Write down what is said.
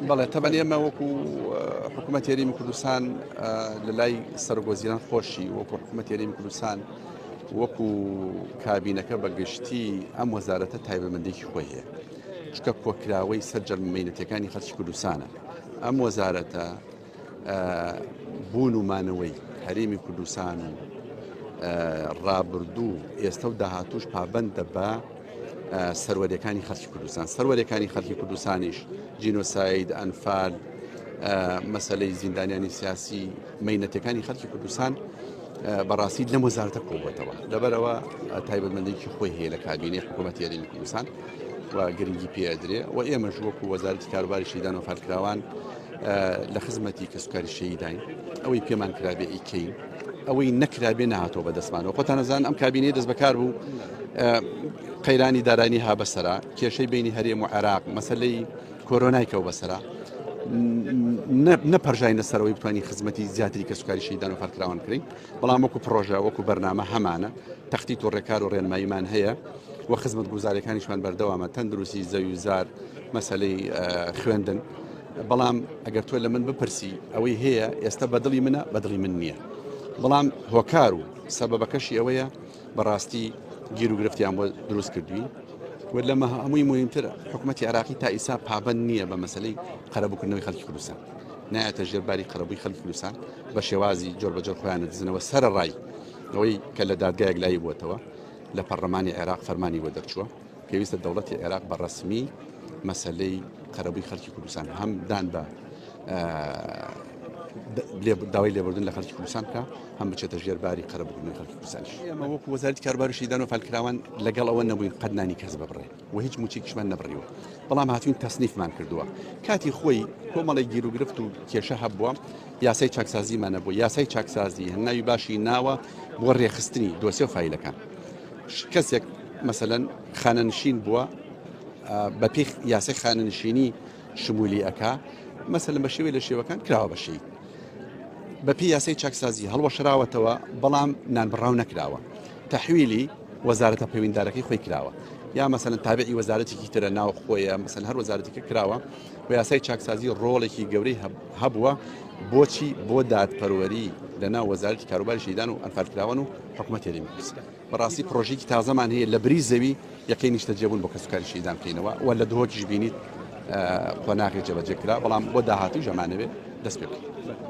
بەڵێ تەبەن ئێمە وەکو حکوومەت یاریمی کوردستان لە لای سەرۆکوەزیران خۆشی وەکو حکوومەت یاریمی کوردستان وەکو کابینەکە بەگشتی ئەم وەزارەتە تایبەتمەندێکی خۆی هەیە چکە کۆکراوەی سەرجەم مینەتەکانی خەڵکی کوردستانە ئەم وەزارەتە بوون و مانەوەی هەرێمی کوردستان و ڕابردوو ئێستا و داهاتوش پابەندە بە سەروەریەکانی خەڵکی کوردستان سەروەریەکانی خەڵکی کوردستانیش جینۆساید ئەنفال مەسەلەی زیندانیانی سیاسی مەینەتەکانی خەڵکی کوردستان بەڕاستی لەم وەزارەتە کۆبووەتەوە لەبەرەوە تایبەتمەندێکی خۆی هەیە لە کابینەی حکوومەتی یاریمی کوردستان و گرنگی پێدرێ و ئێمەش وەکو وەزارەتی کاروباری شەیدان و فالکراوان لە خزمەتی کەسوکاری شەیداین ئەوەی پێمان کرابێ ئیکەین ئەوەی نەکرابێ نهاتەوە بەدەستمانەوە خۆتان نەزان ئەم کابینەی دەست بەکار بوو قەیرانی دارانی ها بەسەرا کێشەی بینی هەرێم و عێراق مەسەلەی کۆرۆنای کەو بەسەرا نەپەرژاینە سەرەوەی بتوانین خزمەتی زیاتری کەسوکاری شەیدان و فالکراوان بکەین بەڵام وەکو پرۆژە وەکو بەرنامە هەمانە تەختیت و ڕێکار و ڕێنماییمان هەیە و خزمەت گوزاریەکانیشمان بەردەوامە تەندروستی زەوی و زار مەسەلەی خوێندن بەڵام ئەگەر تۆ لە من بپرسی ئەوەی هەیە ئێستا بەدڵی منە بەدڵی من نییە بەڵام هۆکار و سەبەبەکەشی ئەوەیە بەڕاستی گیر و گرفتیان بۆ دروست کردوین و لەمە هەمووی مهمتر حکوومەتی عێراقی تا ئیسا پابەند نییە بە مەسەلەی قەرەبووکردنەوەی خەڵکی کوردستان نایەتە ژێرباری قەرەبووی خەڵکی کوردستان بە شێوازی جۆر بەجۆر خۆیان دەزنەوە سەرەڕای ئەوەی کە لە دادگایەک لای بووەتەوە لە پەرلەمانی عێراق فەرمانی بۆ دەرچووە پێویستە دەوڵەتی عێراق بە ڕەسمی مەسەلەی قەرەبووی خەڵکی کوردستان هەم دان بە داوای لێبوردن لە خەڵکی کوردستان بکە هەم بچێتە ژێرباری قەرەبووکردنەوەی خەڵکی کوردستانیش ئێمە وەکو وەزارەتی کاروباری شەیدان و فالکراوان لەگەڵ ئەوە نەبووین قەت نانی کەس ببڕێ و هیچ موچێکیشمان نەبڕیوە بەڵام هاتوین تەسنیفمان کردووە کاتی خۆی کۆمەڵی گیر و گرفت و کێشە هەبووە یاسای چاکسازیمان نەبوو یاسای چاکسازی هەناوی باشی ناوە بۆ ڕێخستنی دۆسیە و فایلەکان کەسێک مەسەلەن خانەنشین بووە بە پێی یاسای خانەنشینی شمولی ئەکا مەسەلەن بە شێوەی لە شێوەکان کراوە بەشەی بەپی یاسای چاکسازی هەڵوەشراوەتەوە بەڵام نانبڕاو نەکراوە تەحویلی وەزارەتە پەیوەنددارەکەی خۆی کراوە یا مەسەلەن تابعی وەزارەتێکی ترە ناو خۆیە مەسەلەن هەر وەزارەتێکە کراوە و یاسای چاکسازی ڕۆڵێکی گەورەی هەبووە بۆچی بۆ دادپەروەری لە ناو وەزارەتی کاروباری شەیدان و ئەنفالکراوان و حکوومەت یاریمی کوردستان بەڕاستی پرۆژێکی تازەمان هەیە لە بری زەوی یەکەی نیشتە جێبوون بۆ کەسوکاری شەیدان بکەینەوە و لە دهۆکیش بینیت خۆناغی جێبەجێ کرا بەڵام بۆ داهاتوو ژەمانەوێ دەست پێ بکەین